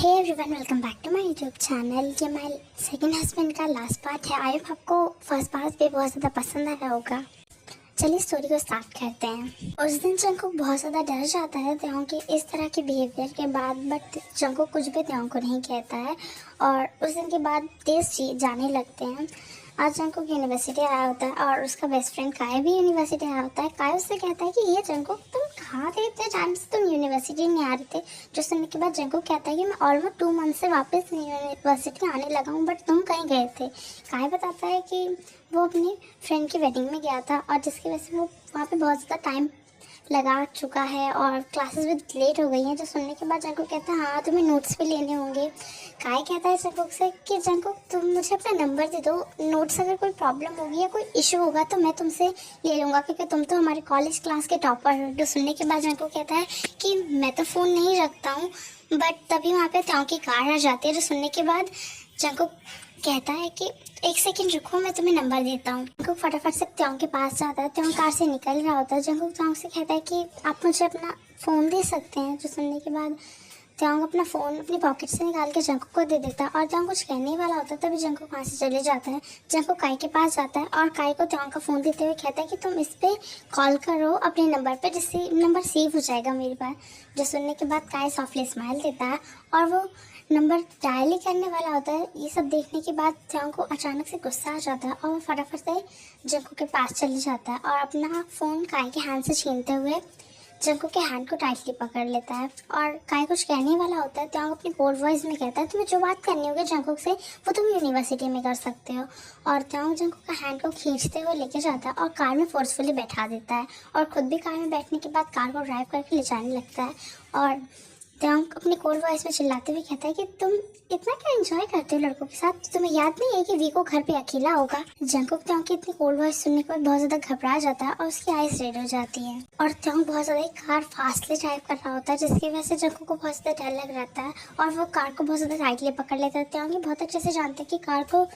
Hey everyone, welcome back to my YouTube channel. ये my second husband का last part है। I hope आपको first part भी बहुत ज़्यादा पसंद आया होगा। चलिए स्टोरी को स्टार्ट करते हैं। उस दिन जंकुक बहुत ज़्यादा डर जाता है त्यों के इस तरह के बिहेवियर के बाद, बट जंकुक कुछ भी त्यों को नहीं कहता है और उस दिन के बाद देश जाने लगते हैं। आज जंकुक यूनिवर्सिटी आया होता है और उसका बेस्ट फ्रेंड काय भी यूनिवर्सिटी आया होता है। काय उससे कहता है कि ये जंकुक, तुम कहाँ थे इतने टाइम से, तुम यूनिवर्सिटी नहीं आ रहे थे। जो सुनने के बाद जंकुक कहता है कि मैं ऑलमोस्ट 2 मंथ से वापस यूनिवर्सिटी आने लगा हूँ, बट तुम कहीं गए थे। काय बताता है कि वो अपनी फ्रेंड की वेडिंग में गया था और जिसकी वजह से वो वहाँ पे बहुत ज़्यादा टाइम लगा चुका है और क्लासेस भी लेट हो गई हैं। जो सुनने के बाद जंकुक कहता है हाँ तुम्हें नोट्स भी लेने होंगे। काय कहता है जंकुक से कि जंकुक तुम मुझे अपना नंबर दे दो, नोट्स अगर कोई प्रॉब्लम होगी या कोई इशू होगा तो मैं तुमसे ले लूँगा, क्योंकि तुम तो हमारे कॉलेज क्लास के टॉपर हो। जो सुनने के बाद जंकुक कहता है कि मैं तो फ़ोन नहीं रखता हूँ, बट तभी वहाँ पर त्यों की कार आ जाती है। जो सुनने के बाद जंकुक कहता है कि 1 सेकंड रुको, मैं तुम्हें नंबर देता हूँ। जंकुक फटाफट से त्यों के पास जाता है। त्यों कार से निकल रहा होता है। जंकुक त्यों से कहता है कि आप मुझे अपना फ़ोन दे सकते हैं। जो सुनने के बाद त्यों अपना फ़ोन अपनी पॉकेट से निकाल के जंकुक को दे देता है और त्यों कुछ कहने वाला होता है तभी जंकुक वहाँ से चले जाता है। जंकुक काय के पास जाता है और काय को त्यों का फ़ोन देते हुए कहता है कि तुम इस पर कॉल करो अपने नंबर पर, जिससे नंबर सेव हो जाएगा मेरे पास। जो सुनने के बाद काय सॉफ्टली स्माइल देता है और वो नंबर डायल ही करने वाला होता है। ये सब देखने के बाद त्यों को अचानक से गुस्सा आ जाता है और वो फटाफट से जंकुक के पास चले जाता है और अपना फ़ोन काय के हैंड से छीनते हुए जंकुक के हैंड को टाइटली पकड़ लेता है। और काय कुछ कहने वाला होता है। त्यों अपनी कोल्ड वॉइस में कहता है तुम्हें जो बात करनी होगी जंकुक से वो तुम यूनिवर्सिटी में कर सकते हो। और त्यों जंकुक का हैंड को खींचते हुए लेके जाता है और कार में फोर्सफुली बैठा देता है और खुद भी कार में बैठने के बाद कार को ड्राइव करके ले जाने लगता है। और त्यों अपनी कोल्ड वॉइस में चिल्लाते हुए कहता है कि तुम इतना क्या एंजॉय करते हो लड़कों के साथ, तुम्हें याद नहीं है कि वीको घर पे अकेला होगा। जंकुक त्यों की इतनी कोल्ड वॉइस सुनने के बाद बहुत ज्यादा घबरा जाता है और उसकी आइज रेड हो जाती है और त्यों बहुत ज्यादा कार फास्टली ड्राइव कर रहा होता है, जिसकी वजह से जंकुक को बहुत ज्यादा डर लग रहा है और वो कार को बहुत ज्यादा टाइटली पकड़ लेता है। त्यों बहुत अच्छे से जानते हैं कि कार को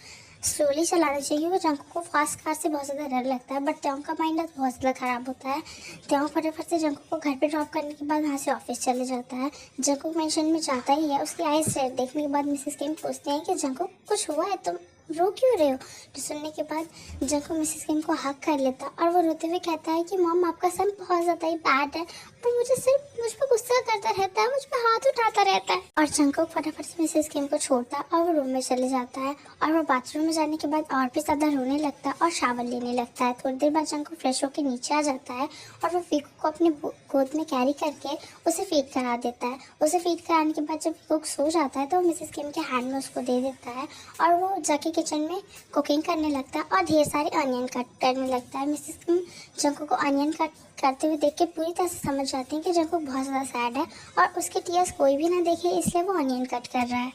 स्लोली चलाना चाहिए, क्योंकि जंकुक को फास्ट कार से बहुत ज़्यादा डर लगता है, बट त्यों का माइंड बहुत ज़्यादा ख़राब होता है। त्यों फटाफट से जंकुक को घर पे ड्रॉप करने के बाद वहाँ से ऑफिस चले जाता है। जंकुक मेंशन में जाता ही है। उसकी आइज रेड देखने के बाद मिसेस किम पूछते हैं कि जंकुक कुछ हुआ है, तुम रो क्यों रहे हो। तो सुनने के बाद जंकुक मिसेस किम को हक कर लेता और वो रोते हुए कहता है कि मॉम आपका सन बहुत ज़्यादा ही बैड है, वो मुझे सिर्फ मुझ पर गुस्सा करता रहता है, मुझ पर हाथ उठाता रहता है। और जंकुक फटाफट से मिसेस किम को छोड़ता है और वो रूम में चले जाता है और वो बाथरूम में जाने के बाद और भी ज़्यादा रोने लगता है और शावर लेने लगता है। थोड़ी देर बाद जंकुक फ्रेश होकर नीचे आ जाता है और वो वीको को अपने गोद में कैरी करके उसे फीड करा देता है। उसे फीड कराने के बाद जब वीको सो जाता है तो मिसेस किम के हैंड में उसको दे देता है और वो जाके किचन में कुकिंग करने लगता है और ढेर सारे अनियन कट करने लगता है। मिसेस किम जंकुक को अनियन कट करते हुए देख के पूरी तरह से समझ जाती हैं कि जंकुक बहुत ज़्यादा सैड है और उसके टीयर्स कोई भी ना देखे, इसलिए वो अनियन कट कर रहा है।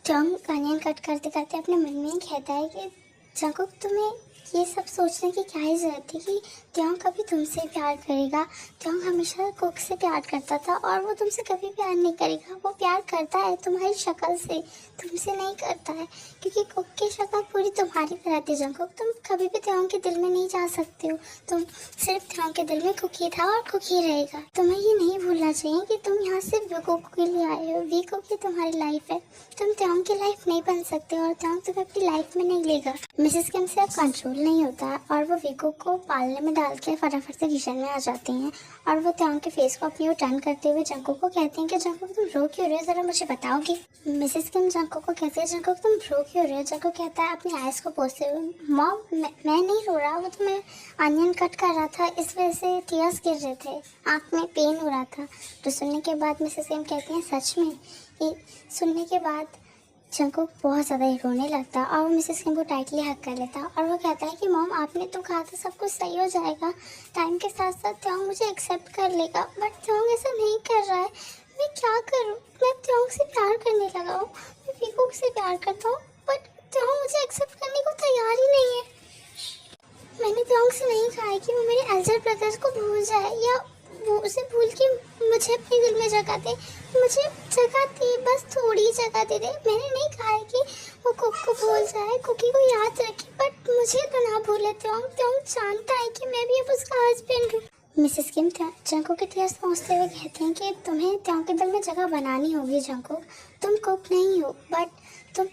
त्यों अनियन कट करते करते अपने मन में ही कहता है कि जंकुक तुम्हें ये सब सोचने की क्या ही ज़रूरत थी कि त्यों कभी तुमसे प्यार करेगा। त्यों हमेशा कुक से प्यार करता था और वो तुमसे कभी प्यार नहीं करेगा। वो प्यार करता है तुम्हारी शक्ल से, तुमसे नहीं करता है, क्योंकि कुक की शक्ल पूरी तुम्हारी तरह थी। जंकुक तुम कभी भी त्यों के दिल में नहीं जा सकते हो, तुम सिर्फ त्यों के दिल में कुक ही था और कुक ही रहेगा। तुम्हें ये नहीं भूलना चाहिए कि तुम यहाँ सिर्फ वीको के लिए आए हो। वीको की तुम्हारी लाइफ है, तुम त्यों की लाइफ नहीं बन सकते और त्यों तुम्हें अपनी लाइफ में नहीं लेगा। मिसेस किम से अब कंट्रोल नहीं होता है और वो वीको को पालने में डाल के फटाफट से किचन में आ जाती हैं और वो त्यों के फेस को अपनी ओर टर्न करते हुए जंकुक को कहती हैं कि जंकुक तुम रो क्यों रहे हो, जरा मुझे बताओगी। मिसेस किम जंकुक को कहती है जंकुक तुम रो क्यों रहे हो। जंकुक कहता है अपनी आइज को पोंछते हुए मॉम मैं नहीं रो रहा, वो तो मैं अनियन कट कर रहा था, इस वजह से टीयर्स गिर रहे थे, आँख में पेन हो रहा था। तो सुनने के बाद मिसेस किम कहती हैं सच में। ये सुनने के बाद जंकुक बहुत ज़्यादा ही रोने लगता है और वो मिसेस किम को टाइटली हक कर लेता है और वो कहता है कि मॉम आपने तो कहा था सब कुछ सही हो जाएगा, टाइम के साथ साथ त्यों मुझे एक्सेप्ट कर लेगा, बट त्यों ऐसा नहीं कर रहा है। मैं क्या करूँ, मैं त्यों से प्यार करने लगा हूँ, मैं वीको से प्यार करता हूँ, बट त्यों मुझे एक्सेप्ट करने को तैयार ही नहीं है। मैंने त्यों से नहीं कहा है कि वो मेरे एल्डर ब्रदर्स को भूल जाए या वो उसे भूल के मुझे अपने दिल में जगह दे, मुझे जगह दे, बस थोड़ी जगह दे दे। मैंने नहीं कहा है कि वो कुक को भूल जाए, कुकी को याद रखे, बट मुझे तो ना भूले। त्यों जानता है कि मैं भी अब उसका हस्बैंड हूँ। मिसेस किम जंकुक के टीयर्स पहुँचते हुए कहती हैं कि तुम्हें त्यों के दिल में जगह बनानी होगी जंकुक। तुम कुक नहीं हो बट तुम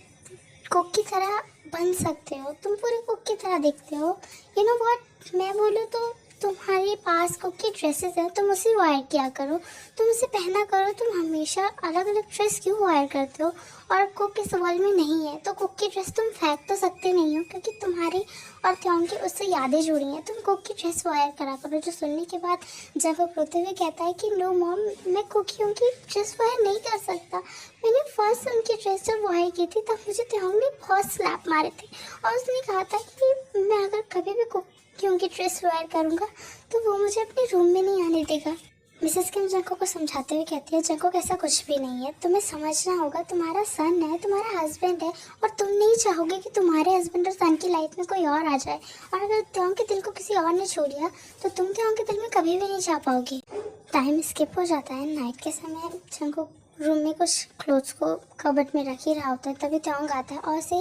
कुक की तरह बन सकते हो, तुम पूरे कुक की तरह दिखते हो। यू नो व्हाट, मैं बोलूँ तो तुम्हारे पास कुक की ड्रेसेस है, तुम उसे वायर किया करो, तुम उसे पहना करो। तुम हमेशा अलग अलग ड्रेस क्यों वायर करते हो? और कुक इस वर्ल्ड में नहीं है तो कुक की ड्रेस तुम फेंक तो सकते नहीं हो, क्योंकि तुम्हारी और त्यों की उससे यादें जुड़ी हैं। तुम कुक की ड्रेस वायर करा करो। जो सुनने के बाद जब वो रोते हुए कहता है कि नो मॉम, मैं कुकियों की ड्रेस वायर नहीं कर सकता। मैंने फर्स्ट उनकी ड्रेस जब वायर की थी तब मुझे त्यों ने बहुत स्लैप मारे थे, और उसने कहा था कि मैं अगर कभी भी कुकियों की ड्रेस वायर करूँगा तो वो मुझे अपने रूम में नहीं आने देगा। मिसेस किम जंकुक को समझाते हुए कहती है, जंकुक ऐसा कुछ भी नहीं है, तुम्हें समझना होगा। तुम्हारा सन है, तुम्हारा हस्बैंड है, और तुम नहीं चाहोगे कि तुम्हारे हस्बैंड और सन की लाइफ में कोई और आ जाए। और अगर त्यों के दिल को किसी और ने छू लिया तो तुम त्यों के दिल में कभी भी नहीं जा पाओगे। टाइम स्किप हो जाता है। नाइट के समय जंकुक रूम में कुछ क्लोथ्स को कबर्ड में रख ही रहा होता है, तभी त्योंग आता है और उसे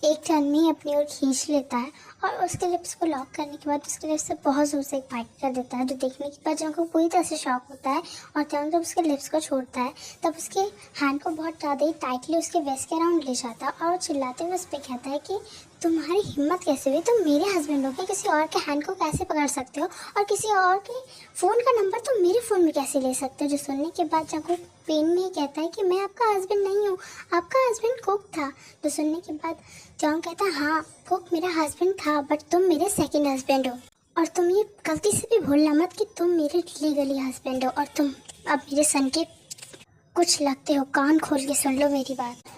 एक टर्न में ही अपनी ओर खींच लेता है, और उसके लिप्स को लॉक करने के बाद उसके लिप्स से बहुत ज़ोर से एक बाइट कर देता है, जो देखने के बाद जंकुक पूरी तरह से शॉक होता है। और त्योंग जब उसके लिप्स को छोड़ता है तब उसके हैंड को बहुत ज़्यादा ही टाइटली उसके वेस्ट के अराउंड ले जाता है, और वो चिल्लाते हुए उस पर कहता है कि तुम्हारी हिम्मत कैसे हुई, तुम मेरे हस्बैंड हो के किसी और के हैंड को कैसे पकड़ सकते हो, और किसी और के फ़ोन का नंबर तुम मेरे फ़ोन में कैसे ले सकते हो। जो सुनने के बाद जंकुक पेन में कहता है कि मैं आपका हस्बैंड नहीं हूँ, आपका हस्बैंड कुक था। जो सुनने के बाद त्योंग कहता है, हाँ कुक मेरा हस्बैंड था, बट तुम मेरे सेकंड हस्बैंड हो, और तुम ये गलती से भी भूलना मत कि तुम मेरे लीगली हस्बैंड हो, और तुम अब मेरे सन के कुछ लगते हो। कान खोल के सुन लो मेरी बात।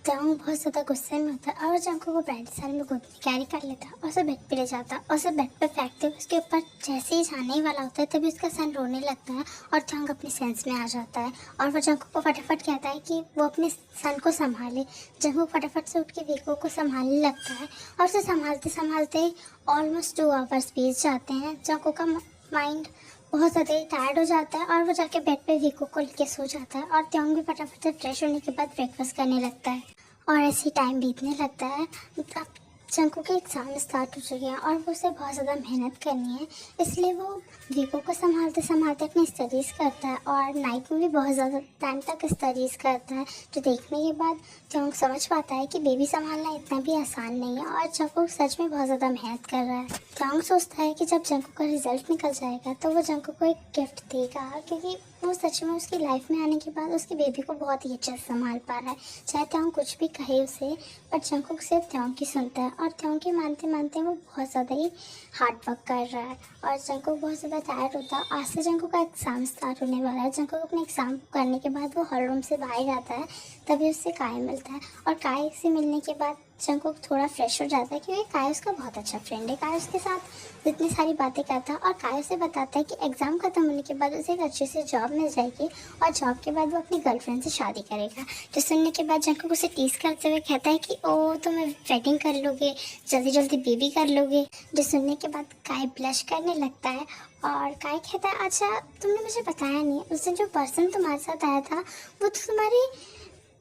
त्योंग बहुत ज़्यादा गुस्से में होता है और जंकुक को ब्राइडल साल में गोद में कैरी कर लेता है और उसे बेड पे ले जाता है, और उसे बेड पे फेंकते हुए उसके ऊपर जैसे ही जाने ही वाला होता है तभी उसका सन रोने लगता है, और त्योंग अपने सेंस में आ जाता है, और वो जंकुक को फटाफट कहता है कि वो अपने सन को संभाले। जंकुक फटाफट से उठ के वीको को संभालने लगता है, और उसे संभालते संभालते ऑलमोस्ट 2 आवर्स बीत जाते हैं। जंकुक का माइंड बहुत ज़्यादा टायर्ड हो जाता है, और वो जाके बेड पे वीको को लेके सो जाता है, और त्योंग भी फटाफट से फ्रेश होने के बाद ब्रेकफास्ट करने लगता है, और ऐसे ही टाइम बीतने लगता है। अब जंकुक के एग्ज़ाम स्टार्ट हो चुके हैं और वो उसे बहुत ज़्यादा मेहनत करनी है, इसलिए वो वीको को संभालते संभालते अपनी स्टडीज़ करता है, और नाइट में भी बहुत ज़्यादा टाइम तक स्टडीज़ करता है। जो देखने के बाद त्योंग समझ पाता है कि बेबी संभालना इतना भी आसान नहीं है, और जंकुक सच में बहुत ज़्यादा मेहनत कर रहा है। त्योंग सोचता है कि जब जंकुक का रिजल्ट निकल जाएगा तो वो जंकुक को एक गिफ्ट देगा, क्योंकि वो सच में उसकी लाइफ में आने के बाद उसकी बेबी को बहुत ही अच्छे से संभाल पा रहा है। चाहे त्योंग कुछ भी कहे उसे, बट जंकुक सिर्फ त्योंग की सुनता है, और त्योंग के मानते मानते वो बहुत ज़्यादा ही हार्ड वर्क कर रहा है, और जंकुक बहुत ज़्यादा टायर्ड होता है। आज से जंकुक का एग्ज़ाम स्टार्ट होने वाला है। जंकुक अपने एग्ज़ाम करने के बाद वो हॉल रूम से बाहर आता है, तभी उससे काय मिलता है, और काय से मिलने के बाद जंकुक थोड़ा फ्रेश हो जाता है, क्योंकि काय उसका बहुत अच्छा फ्रेंड है। काय उसके साथ इतनी सारी बातें करता है, और काय उसे बताता है कि एग्ज़ाम खत्म होने के बाद उसे एक अच्छे से जॉब मिल जाएगी, और जॉब के बाद वो अपनी गर्लफ्रेंड से शादी करेगा। जो सुनने के बाद जंकुक उसे टीज करते हुए कहता है कि ओ तुम वेडिंग कर लोगे, जल्दी जल्दी बेबी कर लोगे। जो सुनने के बाद काय ब्लश करने लगता है, और काय कहता है, अच्छा तुमने मुझे बताया नहीं, उस दिन जो पर्सन तुम्हारे साथ आया था वो तो तुम्हारी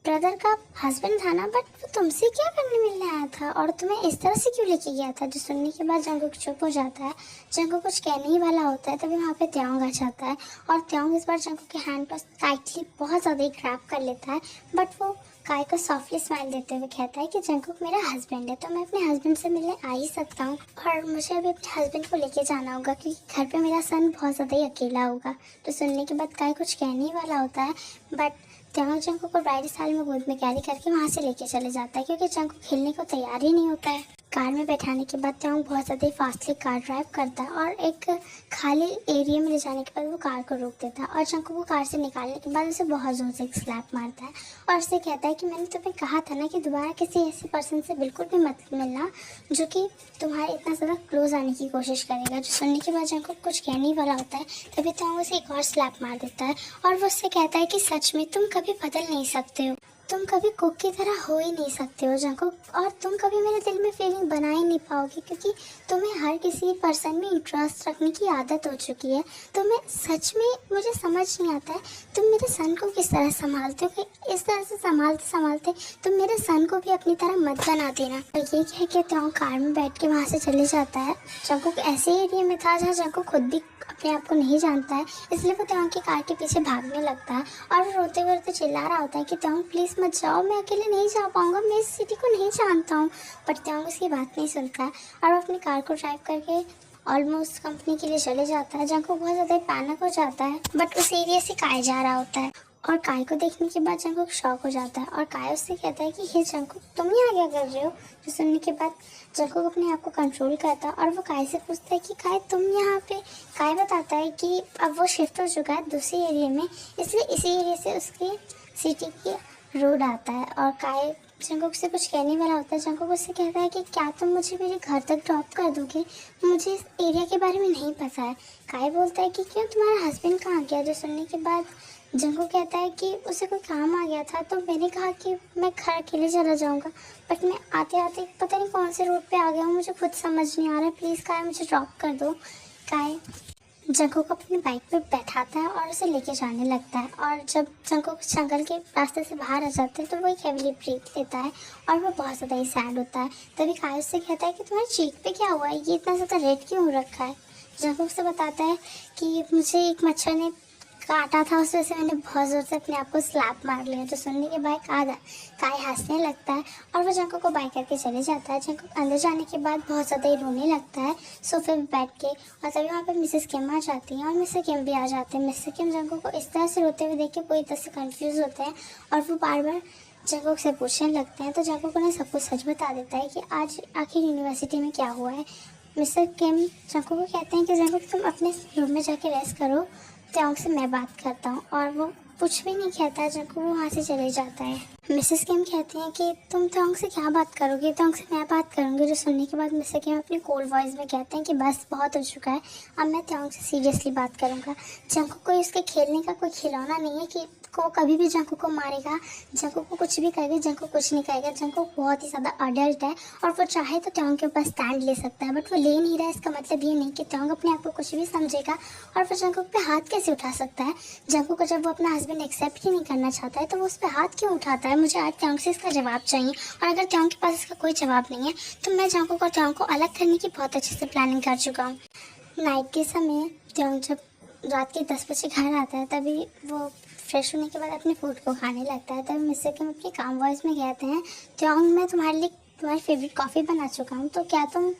ब्रदर का हस्बैंड था ना, बट वो तुमसे क्या करने मिलने आया था, और तुम्हें इस तरह से क्यों लेके गया था। जो सुनने के बाद जंकुक चुप हो जाता है। जंकुक कुछ कहने ही वाला होता है तभी वहाँ पे त्योंग आ जाता है, और त्योंग इस बार जंकुक के हैंड पर टाइटली बहुत ज़्यादा ही ग्रैब कर लेता है, बट वो काय को सॉफ्टली स्माइल देते हुए कहता है कि जंकुक मेरा हस्बैंड है, तो मैं अपने हस्बैंड से मिलने आ ही सकता हूँ, और मुझे अभी अपने हस्बैंड को लेके जाना होगा, क्योंकि घर पे मेरा सन बहुत ज़्यादा ही अकेला होगा। तो सुनने के बाद काय कुछ कहने ही वाला होता है, बट त्योंग जंकुक को ब्राइडल साल में गोद में कैरी करके वहाँ से लेके चले जाता है, क्योंकि जंकुक खेलने को तैयार ही नहीं होता है। कार में बैठाने के बाद त्योंग बहुत ज़्यादा फास्टली कार ड्राइव करता है, और एक खाली एरिया में ले जाने के बाद वो कार को रोक देता है, और जंकुक को कार से निकालने के बाद उसे बहुत ज़ोर से एक स्लैप मारता है, और उससे कहता है कि मैंने तुम्हें कहा था ना कि दोबारा किसी ऐसे पर्सन से बिल्कुल भी मत मिलना जो कि तुम्हारे इतना ज़्यादा क्लोज आने की कोशिश करेगा। जो सुनने के बाद जंकुक कुछ कहने वाला होता है तभी त्योंग उसे एक और स्लैप मार देता है, और वो उससे कहता है कि सच में तुम कभी बदल नहीं सकते हो, तुम कभी कुक की तरह हो ही नहीं सकते हो जंकुक, और तुम कभी मेरे दिल में फीलिंग बना ही नहीं पाओगे, क्योंकि तुम्हें हर किसी पर्सन में इंटरेस्ट रखने की आदत हो चुकी है। तुम्हें सच में मुझे समझ नहीं आता है तुम मेरे सन को किस तरह संभालते हो, कि इस तरह से संभालते संभालते तुम मेरे सन को भी अपनी तरह मत बना देना। और ये कह के त्योंग कार में बैठ के वहाँ से चले जाता है। जंकुक ऐसे एरिया में था जहाँ जंकुक खुद भी अपने आप को नहीं जानता है, इसलिए वो त्योंग की कार के पीछे भागने लगता है और वो रोते रोते चिल्ला रहा होता है कि त्योंग प्लीज़ मत जाओ, मैं अकेले नहीं जा पाऊँगा, मैं इस सिटी को नहीं जानता हूँ। बट त्योंग उसकी बात नहीं सुनता है और वो अपनी कार को ड्राइव करके ऑलमोस्ट कंपनी के लिए चले जाता है। जंगकुक बहुत ज़्यादा पैनिक हो जाता है, बट उस एरिया से काय जा रहा होता है और काय को देखने के बाद जंगकुक शॉक हो जाता है और काय उससे कहता है कि हे जंगकुक, तुम यहाँ क्या कर रहे हो। जो सुनने के बाद जंगकुक अपने आप को कंट्रोल करता है और वो काय से पूछता है कि काय तुम यहाँ पे। काय बताता है कि अब वो शिफ्ट हो चुका है दूसरे एरिया में, इसलिए इसी एरिया से उसके सिटी की रोड आता है। और काय जंगकुक से कुछ कहने वाला होता है। जंगकुक उससे कहता है कि क्या तुम मुझे मेरे घर तक ड्रॉप कर दोगे, मुझे इस एरिया के बारे में नहीं पता है। काय बोलता है कि क्यों, तुम्हारा हस्बैंड कहाँ गया। जो सुनने के बाद जंगकुक कहता है कि उसे कोई काम आ गया था, तो मैंने कहा कि मैं घर अकेले चला जाऊंगा, बट मैं आते आते पता नहीं कौन से रोड पे आ गया हूँ, मुझे खुद समझ नहीं आ रहा है, प्लीज़ काय मुझे ड्रॉप कर दो। काय जंगकुक को अपनी बाइक पे बैठाता है और उसे लेके जाने लगता है। और जब जंगकुक जंगल के रास्ते से बाहर आ जाते हैं तो वो एक हेवली ब्रेक लेता है और वो बहुत ज़्यादा ही सैड होता है। तभी काय उससे कहता है कि तुम्हारी चीक पे क्या हुआ है, ये इतना ज़्यादा रेड क्यों हो रखा है। जंगकुक से बताता है कि मुझे एक मच्छर ने काटा था, उस वजह से मैंने बहुत ज़ोर से अपने आप को स्लैप मार लिया। तो सुनने के बाद काय हंसने लगता है और वो जंगकुक को बाय करके चले जाता है। जंगकुक अंदर जाने के बाद बहुत ज़्यादा ही रोने लगता है सोफे पे बैठ के। और तभी वहाँ पे मिसेस किम आ जाती हैं और मिस्टर किम भी आ जाते हैं। मिस्टर किम जंगकुक को इस तरह से रोते हुए देख के पूरी तरह से कन्फ्यूज़ होते हैं और वो बार बार जंगकुक से पूछने लगते हैं। तो जंगकुक उन्हें सब कुछ सच बता देता है कि आज आखिर यूनिवर्सिटी में क्या हुआ है। मिस्टर किम जंगकुक को कहते हैं कि जंगकुक तुम अपने रूम में जाके रेस्ट करो, त्योंग से मैं बात करता हूँ। और वो कुछ भी नहीं कहता है, जब वो वहाँ से चले जाता है। मिसेस किम कहती हैं कि तुम त्योंग से क्या बात करोगे, त्योंग से मैं बात करूँगी। जो सुनने के बाद मिस्टर किम अपनी कोल्ड वॉइस में कहते हैं कि बस बहुत हो चुका है, अब मैं त्योंग से सीरियसली बात करूँगा। जंगकुक को उसके खेलने का कोई खिलौना नहीं है कि को कभी भी जंगकुक को मारेगा, जंगकुक को कुछ भी करेगा, जंगकुक कुछ नहीं करेगा। जंगकुक बहुत ही ज़्यादा अडल्ट है और वो चाहे तो त्योंग के ऊपर स्टैंड ले सकता है, बट वो ले नहीं रहा है। इसका मतलब ये नहीं कि त्योंग अपने आप को कुछ भी समझेगा और वो जंगकुक पे हाथ कैसे उठा सकता है। जंगकुक को जब वो अपना हस्बैंड एक्सेप्ट ही नहीं करना चाहता है तो वो उस पर हाथ क्यों उठाता है। मुझे आज त्योंग से इसका जवाब चाहिए और अगर त्योंग के पास इसका कोई जवाब नहीं है तो मैं जंगकुक और त्योंग को अलग करने की बहुत अच्छे से प्लानिंग कर चुका हूँ। नाइट के समय त्योंग जब रात के 10 बजे घर आता है तभी वो फ्रेश होने के बाद अपने फूड को खाने लगता है। तभी मिस्टर किम अपनी काम वॉइस में कहते हैं, त्योंग मैं तुम्हारे लिए तुम्हारी फेवरेट कॉफ़ी बना चुका हूँ, तो क्या तुम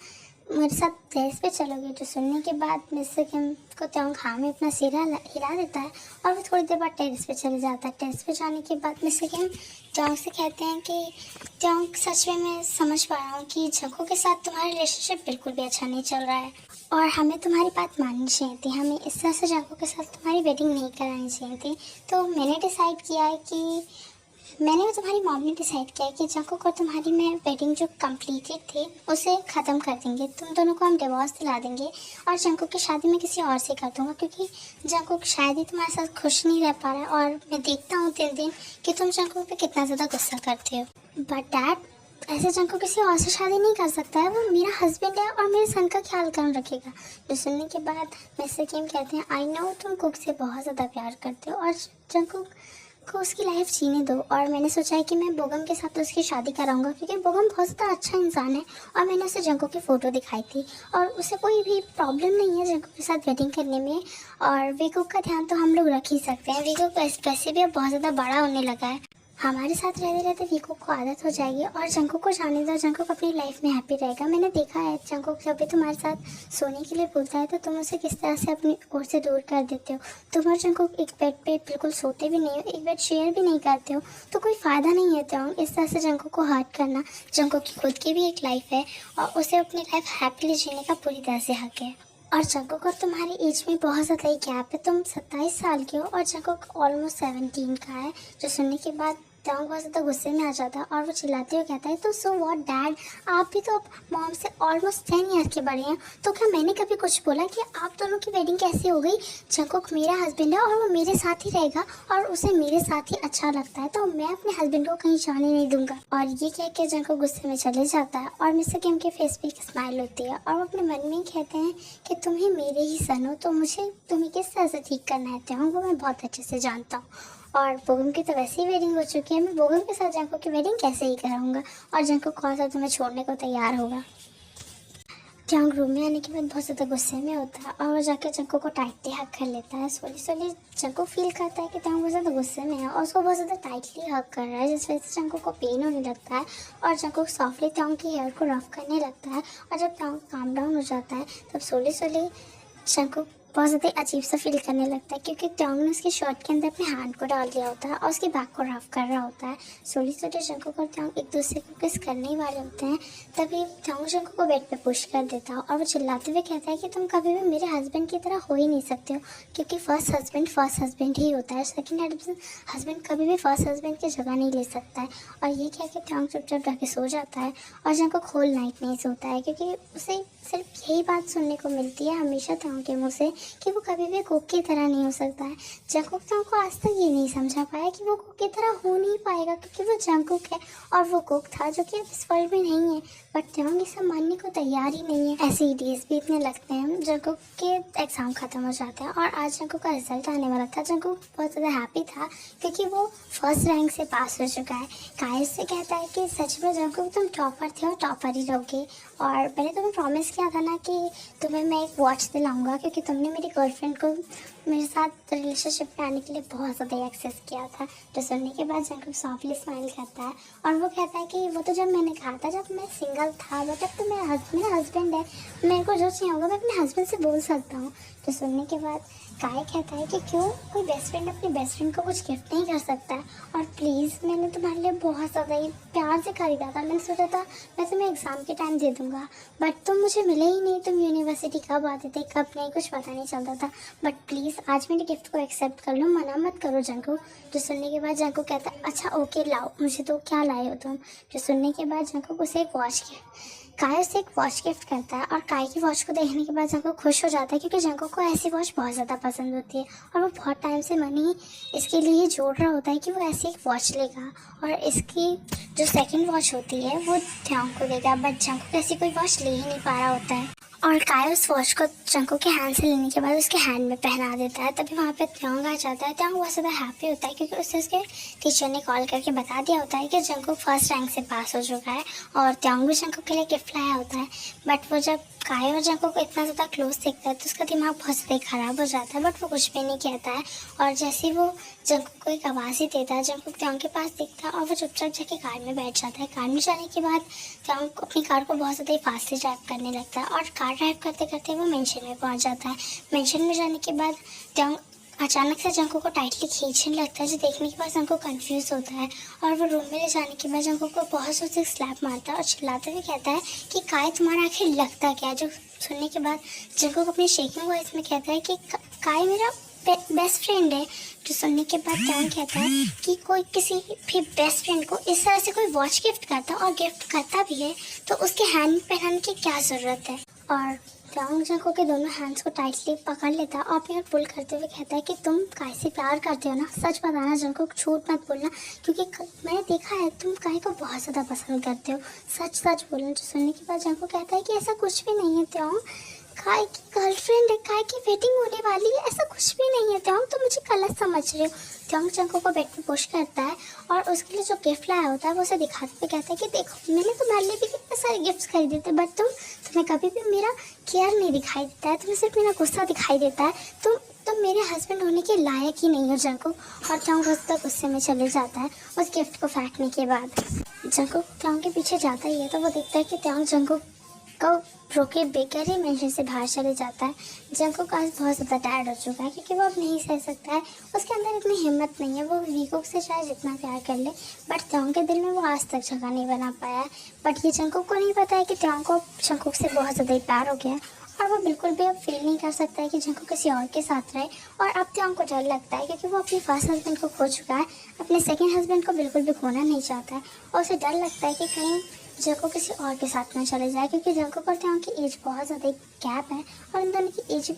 मेरे साथ टेरेस पे चलोगे। जो सुनने के बाद मिस्टर किम को त्योंग हाँ में अपना सिर हिला देता है और वो थोड़ी देर बाद टेरेस पे चले जाता है। टेरेस पे जाने के बाद मिस्टर किम त्योंग से कहते हैं कि त्योंग सच में मैं समझ पा रहा हूँ कि जंगकुक के साथ तुम्हारा रिलेशनशिप बिल्कुल भी अच्छा नहीं चल रहा है और हमें तुम्हारी बात माननी चाहिए थी, हमें इस तरह से जंगकुक के साथ तुम्हारी वेडिंग नहीं करानी चाहिए थी। तो मैंने डिसाइड किया है कि मैंने और तुम्हारी मॉम ने डिसाइड किया है कि जंगकुक और तुम्हारी मैं वेडिंग जो कंप्लीटेड थी उसे ख़त्म कर देंगे। तुम दोनों को हम डिवोर्स दिला देंगे और जंगकुक की शादी मैं किसी और से कर दूंगा, क्योंकि जंगकुक शायद ही तुम्हारे साथ खुश नहीं रह पा रहा है और मैं देखता हूँ दिन दिन कि तुम जंगकुक पे कितना ज़्यादा गुस्सा करते हो। बट डैड, ऐसे जंगकुक किसी और से शादी नहीं कर सकता है, वो मेरा हस्बैंड है और मेरे सन का ख्याल कौन रखेगा। जो सुनने के बाद मिस्टर किम कहते हैं, आई नो तुम कुक से बहुत ज़्यादा प्यार करते हो और जंगकुक को उसकी लाइफ जीने दो। और मैंने सोचा है कि मैं बोगम के साथ उसकी शादी कराऊंगा, क्योंकि बोगम बहुत ज़्यादा अच्छा इंसान है और मैंने उसे जंगकुक की फ़ोटो दिखाई थी और उसे कोई भी प्रॉब्लम नहीं है जंगकुक के साथ वेडिंग करने में। और वीकुक का ध्यान तो हम लोग रख ही सकते हैं, वीकुक वैसे भी अब बहुत ज़्यादा बड़ा होने लगा है, हमारे साथ रहते रहते वीकुक को आदत हो जाएगी और जंगकुक को जाने दो, जंगकुक अपनी लाइफ में हैप्पी रहेगा। मैंने देखा है जंगकुक जब भी तुम्हारे साथ सोने के लिए बोलता है तो तुम उसे किस तरह से अपनी ओर से दूर कर देते हो। तुम और जंगकुक एक बेड पे बिल्कुल सोते भी नहीं हो, एक बेड शेयर भी नहीं करते हो, तो कोई फ़ायदा नहीं है त्योंग इस तरह से जंगकुक को हर्ट करना। जंगकुक की खुद की भी एक लाइफ है और उसे अपनी लाइफ हैप्पीली जीने का पूरी तरह से हक है। और जंगकुक और तुम्हारी एज में बहुत ज़्यादा ही गैप है, तुम 27 साल के हो और जंगकुक ऑलमोस्ट 17 का है। जो सुनने के बाद त्योंग बहुत ज़्यादा गुस्से में आ जाता है और वो चिल्लाते हुए कहता है, तो सो व्हाट डैड, आप भी तो अब मॉम से ऑलमोस्ट 10 ईयर के बड़े हैं, तो क्या मैंने कभी कुछ बोला कि आप दोनों की वेडिंग कैसे हो गई। जंगकुक मेरा हस्बैंड है और वो मेरे साथ ही रहेगा और उसे मेरे साथ ही अच्छा लगता है, तो मैं अपने हस्बैंड को कहीं जाने नहीं दूंगा। और ये कह के जंगकुक गुस्से में चले जाता है और मिस्टर किम के फेस पे एक स्माइल होती है और वो अपने मन में कहते हैं कि तुम ही मेरे ही सन हो, तो मुझे तुम्हें किस तरह से ठीक करना है त्योंग, वो मैं बहुत अच्छे से जानता हूँ। और बोगम की तो वैसे ही वेडिंग हो चुकी है, मैं बोगम के साथ जंगकुक की वेडिंग कैसे ही कराऊंगा और जंगकुक कौन सा तुम्हें छोड़ने को तैयार होगा। ट्यांग रूम में आने के बाद बहुत ज़्यादा गुस्से में होता है और वो जाके जंको को टाइटली हक कर लेता है। सोली सोली जंको फील करता है कि ट्यांग बहुत ज़्यादा गुस्से में है और उसको बहुत ज़्यादा टाइटली हक कर रहा है, जिस वजह से जंको को पेन होने लगता है और जंको सॉफ्टली ट्यांग की हेयर को रफ करने लगता है। और जब ट्यांग काम डाउन हो जाता है तब सोली सोली जंको बहुत ज़्यादा अजीब सा फील करने लगता है, क्योंकि ट्यांग ने उसकी शर्ट के अंदर अपने हैंड को डाल दिया होता है और उसके बैक को रफ कर रहा होता है। सोली सोली जंको और ट्यांग एक दूसरे को किस करने ही वाले होते हैं, तभी ट्यांग जंको को बेड पे पुश कर देता है और वो चिल्लाते हुए कहता है कि तुम कभी भी मेरे हस्बैंड की तरह हो ही नहीं सकते हो, क्योंकि फर्स्ट हस्बैंड ही होता है, सेकेंड हस्बैंड कभी भी फर्स्ट हस्बैंड की जगह नहीं ले सकता है। और ये कह के ट्यांग चुपचाप जाके सो जाता है और जंको होल नाइट नहीं सोता है, क्योंकि उसे सिर्फ यही बात सुनने को मिलती है हमेशा ट्यांग के मुँह से कि वो कभी भी कुक की तरह नहीं हो सकता है। जंकुक ट्यांग को आज तक ये नहीं समझा पाया कि वो कुक की तरह हो नहीं पाएगा, क्योंकि वो जंकुक है और वो कुक था जो कि अब इस वर्ल्ड में नहीं है। बट ट्यांग इसे मानने को तैयार ही नहीं है। ऐसे ही डेज बीतने लगते हैं, जंकुक के एग्ज़ाम ख़त्म हो जाते हैं और आज जंकुक का रिजल्ट आने वाला था। जंकुक बहुत ज़्यादा हैप्पी था क्योंकि वो फर्स्ट रैंक से पास हो चुका है। कायस से कहता है कि सच में जंकुक तुम टॉपर थे और टॉपर ही रहोगे, और मैंने तुम्हें प्रॉमिस किया था ना कि तुम्हें मैं एक वॉच दिलाऊंगा, क्योंकि तुमने मेरी गर्लफ्रेंड को मेरे साथ रिलेशनशिप में आने के लिए बहुत ज़्यादा एक्सेस किया था। तो सुनने के बाद जंकुक सॉफ्टली स्माइल करता है और वो कहता है कि वो तो जब मैंने कहा था जब मैं सिंगल था, बट अब तो मेरा हस्बैंड है, मेरे को जो चाहिए होगा मैं अपने हस्बैंड से बोल सकता हूँ। तो सुनने के बाद काय कहता है कि क्यों कोई बेस्ट फ्रेंड अपने बेस्ट फ्रेंड को कुछ गिफ्ट नहीं कर सकता है, और प्लीज़ मैंने तुम्हारे लिए बहुत ज़्यादा ही प्यार से खरीदा था, मैंने सोचा था मैं तुम्हें एग्ज़ाम के टाइम दे दूँगा, बट तुम मुझे मिले ही नहीं, तुम यूनिवर्सिटी कब आते थे कब नहीं कुछ पता नहीं चलता था, बट प्लीज़ आज मेरे गिफ्ट को एक्सेप्ट कर लो, मना मत करो जंकुक। जो सुनने के बाद जंकुक कहता है अच्छा ओके लाओ, मुझे तो क्या लाए हो तुम। जो सुनने के बाद जंकुक उसे एक वॉच काय उसे एक वॉच गिफ्ट करता है और काय की वॉच को देखने के बाद जंकुक खुश हो जाता है, क्योंकि जंकुक को ऐसी वॉच बहुत ज़्यादा पसंद होती है और वो बहुत टाइम से मनी इसके लिए जोड़ रहा होता है कि वो ऐसी एक वॉच लेगा और इसकी जो सेकंड वॉच होती है वो ट्यांग को देगा, बट जंकुक ऐसी कोई वॉच ले ही नहीं पा रहा होता है। और काय उस वॉच को जंकुक के हैंड से लेने के बाद उसके हैंड में पहना देता है। तभी वहाँ पे ट्यांग आ जाता है। ट्यांग बहुत ज़्यादा हैप्पी होता है क्योंकि उसे उसके टीचर ने कॉल करके बता दिया होता है कि जंकुक फर्स्ट रैंक से पास हो चुका है और ट्यांग भी जंकुक के लिए गिफ्ट लाया होता है। बट वो जब काय और जंकुक को इतना ज़्यादा क्लोज देखता है तो उसका दिमाग बहुत ज़्यादा ख़राब हो जाता है, बट वो कुछ भी नहीं कहता है। और जैसे वो जंकुक को एक आवाज़ ही देता है, जंकुक ट्यांग के पास दिखता है और वो चुपचाप जाके कार में बैठ जाता है। कार में जाने के बाद ट्यांग अपनी कार को बहुत ज़्यादा फास्ट से ड्राइव करने लगता है और कार ड्राइव करते करते वो मेंशन में पहुंच जाता है। मेंशन में जाने के बाद ट्यांग अचानक से जंकुक को टाइटली खींचने लगता है, जो देखने के बाद जंकुक कंफ्यूज होता है और वो रूम में ले जाने के बाद जंकुक को बहुत जोर से स्लैप मारता है और चिल्लाते हुए कहता है कि काय तुम्हारा आखिर लगता क्या। जो सुनने के बाद जंकुक अपनी शेकिंग वॉइस में कहता है कि काय मेरा बेस्ट फ्रेंड है। जो सुनने के बाद ट्यांग कहता है कि कोई किसी भी बेस्ट फ्रेंड को इस तरह से कोई वॉच गिफ्ट करता और गिफ्ट करता भी है तो उसके हैंड में पहनाने की क्या ज़रूरत है। और ट्यांग जंकुक के दोनों हैंड्स को टाइटली पकड़ लेता है और अपने पुल करते हुए कहता है कि तुम काय से प्यार करते हो ना, सच बताना जंकुक, झूठ मत बोलना, क्योंकि मैंने देखा है तुम काय को बहुत ज़्यादा पसंद करते हो, सच सच बोलना। जो सुनने के बाद जंकुक कहता है कि ऐसा कुछ भी नहीं है ट्यांग, काय की गर्लफ्रेंड है, काय की वेडिंग होने वाली है, ऐसा कुछ भी नहीं है ट्यांग, तो मुझे गलत समझ रहे हो। ट्यांग जंकुक को बेड पे पुश करता है और उसके लिए जो गिफ्ट लाया होता है वो उसे दिखाते हुए कहता है कि देखो मैंने तुम्हारे लिए भी कितने सारे गिफ्ट्स खरीदे थे, बट तुम्हें कभी भी मेरा केयर नहीं दिखाई देता है, तुम्हें सिर्फ मेरा गुस्सा दिखाई देता है, तुम मेरे हस्बैंड होने के लायक ही नहीं हो जंकुक। और ट्यांग उस गुस्से में चले जाता है उस गिफ्ट को फेंकने के बाद। जंकुक ट्यांग के पीछे जाता ही है तो वो देखता है कि ट्यांग जंकुक को रोके बेकर ही मेंशन से बाहर चले जाता है। जंकुक आज बहुत ज़्यादा टायर्ड हो चुका है क्योंकि वो अब नहीं सह सकता है, उसके अंदर इतनी हिम्मत नहीं है, वो वीकुक से चाहे जितना प्यार कर ले बट ट्यांग के दिल में वो आज तक जगह नहीं बना पाया है। बट ये जंकुक को नहीं पता है कि ट्यांग को जंकुक से बहुत ज़्यादा ही प्यार हो गया है और वो बिल्कुल भी अब फील नहीं कर सकता है कि जंकुक किसी और के साथ रहे। और अब ट्यांग को डर लगता है क्योंकि वो अपने फर्स्ट हस्बैंड को खो चुका है, अपने सेकेंड हस्बैंड को बिल्कुल भी खोना नहीं चाहता है और उसे डर लगता है कि कहीं जंकुक किसी और के साथ ना चले जाए, क्योंकि जंकुक और ट्यांग की एज बहुत ज़्यादा गैप है और इन दोनों की एज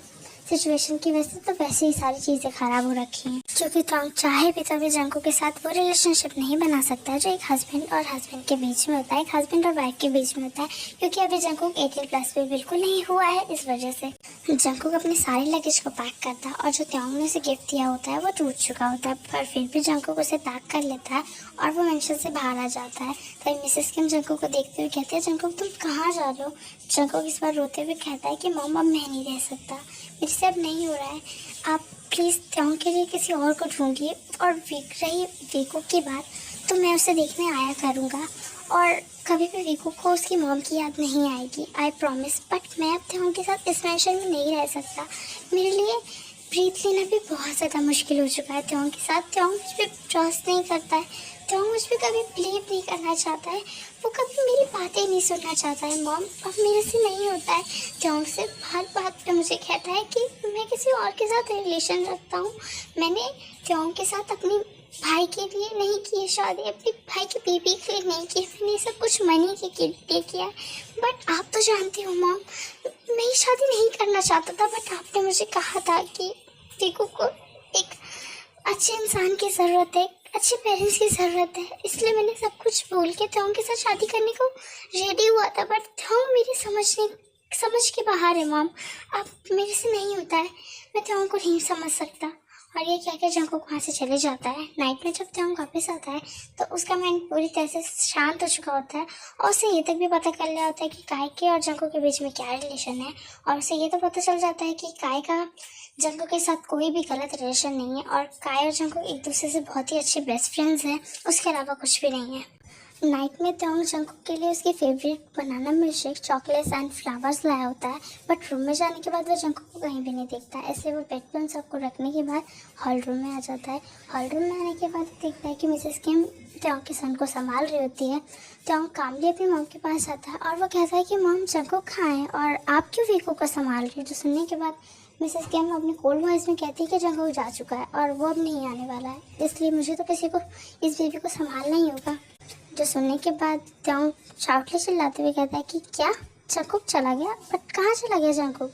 सिचुएशन की वजह से तो वैसे ही सारी चीज़ें ख़राब हो रखी हैं, क्योंकि टोंग चाहे भी तभी जंकुक के साथ वो रिलेशनशिप नहीं बना सकता है जो एक हस्बैंड और हस्बैंड के बीच में होता है, एक हस्बैंड और वाइफ के बीच में होता है, क्योंकि अभी जंकुक 18+ भी बिल्कुल नहीं हुआ है। इस वजह से जंकुक अपने सारे लगेज को पैक करता है और जो टोंग ने उसे गिफ्ट दिया होता है वो टूट चुका होता है, पर फिर भी जंकुक उसे पैक कर लेता है और वो मेंशन से बाहर आ जाता है। तभी मिसेस किम जंकुक को देखते हुए कहते हैं, जंकुक तुम कहाँ जा रहे हो? जंकुक इस बार रोते हुए कहता है कि मॉम अब मैं नहीं रह सकता, मेरे से अब नहीं हो रहा है, आप प्लीज़ टोंग के लिए किसी और को ढूंढिए। और रही वीकू की बात, तो मैं उसे देखने आया करूँगा और कभी भी वीकू को उसकी मॉम की याद नहीं आएगी, आई प्रॉमिस। बट मैं अब टोंग के साथ इस टेंशन में नहीं रह सकता, मेरे लिए ब्रीथ लेना भी बहुत ज़्यादा मुश्किल हो चुका है टोंग के साथ। टोंग मुझ पर ट्रस्ट नहीं करता है, टोंग मुझ पर कभी बिलीव नहीं करना चाहता है, वो कभी मेरी बातें नहीं सुनना चाहता है। मॉम अब मेरे से नहीं होता है। टोंग से हर बात पे मुझे कहता है कि मैं किसी और के साथ रिलेशन रखता हूँ। मैंने टोंग के साथ अपनी भाई के लिए नहीं की है शादी, अपने भाई की बीबी के लिए नहीं की, मैंने ये सब कुछ मनी के लिए किया है। बट आप तो जानती हो मॉम, मैं ये शादी नहीं करना चाहता था, बट आपने मुझे कहा था कि टीकू को एक अच्छे इंसान की ज़रूरत है, अच्छे पेरेंट्स की ज़रूरत है, इसलिए मैंने सब कुछ बोल के टोंग के साथ शादी करने को रेडी हुआ था। बट टोंग मेरी समझ के बाहर है मॉम, अब मेरे से नहीं होता है, मैं टोंग को नहीं समझ सकता। और ये कहकर जंकुक वहाँ से चले जाता है। नाइट में जब टोंग वापस आता है तो उसका माइंड पूरी तरह से शांत हो चुका होता है और उसे ये तक भी पता कर लिया होता है कि काइके और जंकुक के बीच में क्या रिलेशन है, और उसे ये तो पता चल जाता है कि काय का जंकुक के साथ कोई भी गलत रिलेशन नहीं है और काय और जंकुक एक दूसरे से बहुत ही अच्छे बेस्ट फ्रेंड्स हैं, उसके अलावा कुछ भी नहीं है। नाइट में टोंग जंकुक के लिए उसकी favourite banana milkshake, chocolates and flowers लाया होता है, बट रूम में जाने के बाद वो जंकुक को कहीं भी नहीं देखता है, इसलिए वो बेड पर उन सबको रखने के बाद हॉल रूम में आ जाता है। हॉल रूम में आने के बाद देखता है कि मिसेस किम टोंग के सन को संभाल रही होती है। टोंग कामली अपनी मॉम के पास आता है और वो कहता है कि मॉम जंकुक कहाँ है और आप क्यों वीकू को संभाल रही हो? जो सुनने के बाद मिसेस किम अपने कोल्ड वॉइस में कहती है कि जंकुक जा चुका है और वो अब नहीं आने वाला है, इसलिए मुझे तो किसी को इस बेबी को संभालना ही होगा। जो सुनने के बाद टोंग शाउटली चिल्लाते हुए कहता है कि क्या जंकुक चला गया? बट कहाँ चला गया जंकुक?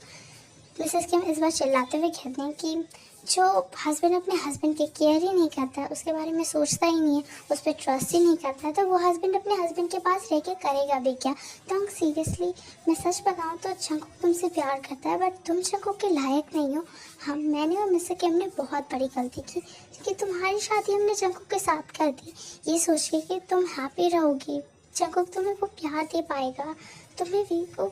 मिसेस किम इस बार चिल्लाते हुए कहते हैं कि जो हस्बैंड अपने हस्बैंड की केयर ही नहीं करता है, उसके बारे में सोचता ही नहीं है, उस पर ट्रस्ट ही नहीं करता है, तो वो हस्बैंड अपने हस्बैंड के पास रह के करेगा भी क्या? टोंग सीरियसली मैं सच बताऊँ तो जंकुक तुमसे प्यार करता है, बट तुम जंकुक के लायक नहीं हो। मैंने और मिसेस किम ने बहुत बड़ी गलती की कि तुम्हारी शादी हमने जंकुक के साथ कर दी, ये सोच के कि तुम हैप्पी रहोगी, जंकुक तुम्हें वो प्यार दे पाएगा, तुम्हें वीकू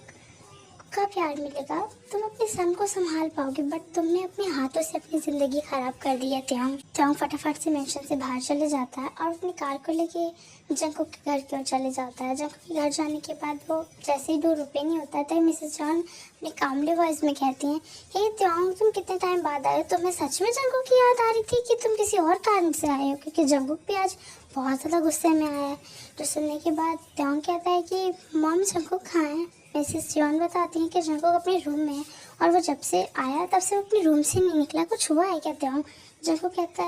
का प्यार मिलेगा, तुम अपने सन को संभाल पाओगे, बट तुमने अपने हाथों से अपनी ज़िंदगी ख़राब कर दी है। टोंग फटाफट से मेंशन से बाहर चले जाता है और अपनी कार को लेके जंकुक के घर की ओर चले जाता है। जंकुक के घर जाने के बाद वो जैसे ही डोर ओपन नहीं होता है तो मिसेस जॉन अपनी कामली वॉइस में कहती हैं, हे टोंग तुम कितने टाइम बाद आए हो? तुम्हें सच में जंकुक की याद आ रही थी कि तुम किसी और कारण से आए हो? क्योंकि जंकुक भी आज बहुत ज़्यादा गुस्से में आया है। तो सुनने के बाद टोंग कहता है कि मॉम जंकुक कहाँ है? मिसेस जॉन बताती हैं कि जंकुक अपने रूम में है और वो जब से आया तब से वो अपने रूम से नहीं निकला, कुछ हुआ है क्या टोंग? जंकुक कहता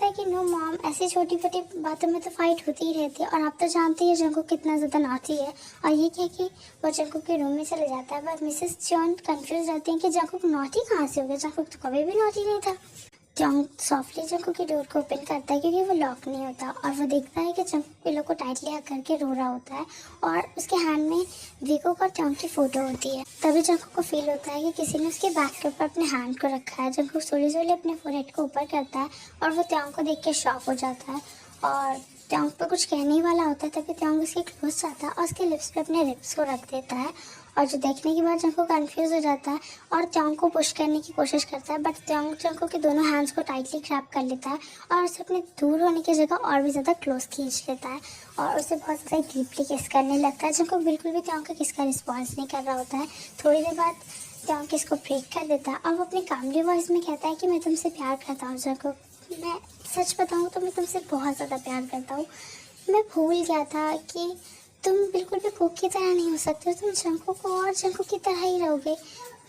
है कि नो मॉम, ऐसी छोटी छोटी बातों में तो फाइट होती ही रहती है और आप तो जानती है जंकुक कितना ज़्यादा नॉटी है। और ये कह के वो जंकुक के रूम में चले जाता है, बट मिसेस जॉन कंफ्यूज रहती हैं कि जंकुक नॉटी कहाँ से हो गया, जंकुक तो कभी भी नॉटी नहीं था। टोंग सॉफ्टली जंकुक की डोर को ओपन करता है क्योंकि वो लॉक नहीं होता और वो देखता है कि जंकुक पिलो को टाइटली हग करके रो रहा होता है और उसके हैंड में वीकू और टोंग की फोटो होती है। तभी जंकुक को फील होता है कि किसी ने उसके बैक के ऊपर अपने हैंड को रखा है। जंकुक सोली अपने फोरहेड को ऊपर करता है और वो टोंग को देख के शॉक हो जाता है और टोंग पर कुछ कहने वाला होता है, तभी टोंग उसके क्लोज जाता है और उसके लिप्स पे अपने लिप्स को रख देता है और जो देखने के बाद जंकुक कंफ्यूज हो जाता है और टोंग को पुश करने की कोशिश करता है, बट टोंग जंकुक के दोनों हैंड्स को टाइटली ग्रैब कर लेता है और उसे अपने दूर होने की जगह और भी ज़्यादा क्लोज खींच लेता है और उसे बहुत ज़्यादा डीपली किस करने लगता है। जंकुक बिल्कुल भी टोंग का किस का रिस्पॉन्स नहीं कर रहा होता है। थोड़ी देर बाद टोंग किस को ब्रेक कर देता है और वो अपनी कामली वॉइस में कहता है कि मैं तुमसे प्यार करता हूँ जंकुक, मैं सच बताऊँ तो मैं तुमसे बहुत ज़्यादा प्यार करता हूँ। मैं भूल गया था कि तुम बिल्कुल भी कुक की तरह नहीं हो सकते, तुम जंकुक को और जंकुक की तरह ही रहोगे।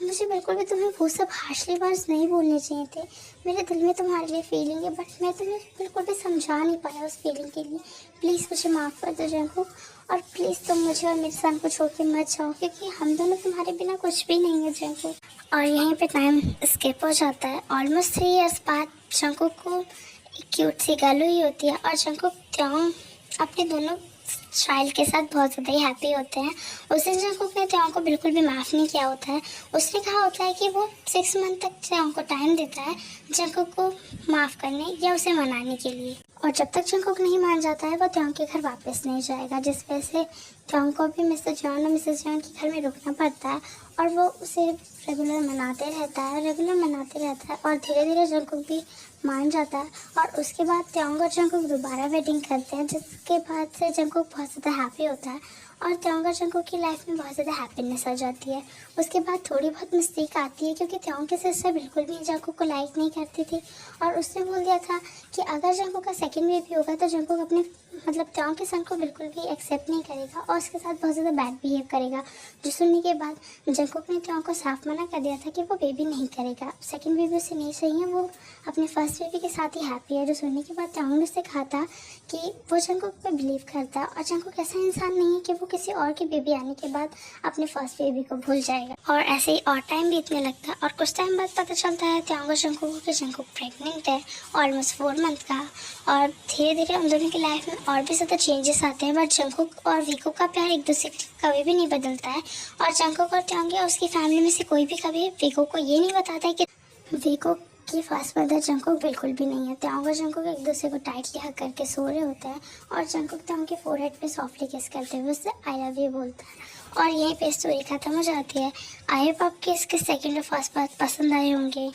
मुझे बिल्कुल भी तुम्हें वो सब हार्शली वर्ड्स नहीं बोलने चाहिए थे। मेरे दिल में तुम्हारे लिए फीलिंग है, बट मैं तुम्हें बिल्कुल भी समझा नहीं पाया उस फीलिंग के लिए। प्लीज़ मुझे माफ़ कर दो जंकुक, और प्लीज़ तुम मुझे और मेरे सन को छोड़ के मत जाओ, क्योंकि हम दोनों तुम्हारे बिना कुछ भी नहीं है जंकुक। और यहीं पे टाइम स्किप हो जाता है। ऑलमोस्ट 3 इयर्स बाद जंकुक को एक क्यूट सी गर्ल हुई होती है, और जंकुक त्योंग अपने दोनों चाइल्ड के साथ बहुत ज़्यादा ही हैप्पी होते हैं। उस दिन जंकुक ने त्योंग को बिल्कुल भी माफ़ नहीं किया होता है। उसने कहा होता है कि वो 6 मंथ तक त्योंग को टाइम देता है जंकुक को माफ़ करने या उसे मनाने के लिए, और जब तक जंकुक नहीं मान जाता है वो त्योंग के घर वापस नहीं जाएगा, जिस वजह से त्योंग को भी मिस्टर जॉन और मिसेस जॉन के घर में रुकना पड़ता है। और वो उसे रेगुलर मनाते रहता है और धीरे धीरे जंकुक भी मान जाता है। और उसके बाद त्योंग और जंकुक दोबारा वेडिंग करते हैं, जिसके बाद से जंकुक बहुत ज़्यादा हैप्पी होता है और त्योंग और जंकुक की लाइफ में बहुत ज़्यादा हैप्पीनेस आ जाती है। उसके बाद थोड़ी बहुत मिस्टेक आती है, क्योंकि त्योंग की सिस्टर बिल्कुल भी जंकुक को लाइक नहीं करती थी, और उसने बोल दिया था कि अगर जंकुक का सेकंड बेबी होगा तो जंकुक अपने मतलब त्योंग के सन को बिल्कुल भी एक्सेप्ट नहीं करेगा और उसके साथ बहुत ज़्यादा बैड बिहेव करेगा। जो सुनने के बाद जंकुक ने त्योंग को साफ मना कर दिया था कि वो बेबी नहीं करेगा, सेकंड बेबी उसे नहीं चाहिए, वो अपने फर्स्ट बेबी के साथ ही हैप्पी है। जो सुनने के बाद त्योंग ने उससे कहा था कि वो जंकुक पे बिलीव करता है, और जंकुक ऐसा इंसान नहीं है कि वो किसी और की बेबी आने के बाद अपने फर्स्ट बेबी को भूल जाएगा। और ऐसे ही और टाइम बीतने लगता है, और कुछ टाइम बाद पता चलता है त्योंग और जंकुक को कि जंकुक प्रेग्नेंट है ऑलमोस्ट 4 मंथ का। और धीरे धीरे उन दोनों की लाइफ में और भी ज़्यादा चेंजेस आते हैं, बट जंकुक और वीको का प्यार एक दूसरे के कभी भी नहीं बदलता है। और जंकुक और त्योंग या उसकी फैमिली में से कोई भी कभी वीको को ये नहीं बताता है कि वीको की फर्स्ट मदर जंकुक बिल्कुल भी नहीं है। त्योंग और जंकुक एक दूसरे को टाइटली हग करके सो रहे होते हैं, और जंकुक त्योंग के फोरहेड पे सॉफ्टली किस करते हुए उससे आई लव यू बोलता है। और यहीं पे स्टोरी खत्म हो जाती है। आई होप आपके इसके सेकंड और फर्स्ट पार्ट पसंद आए होंगे।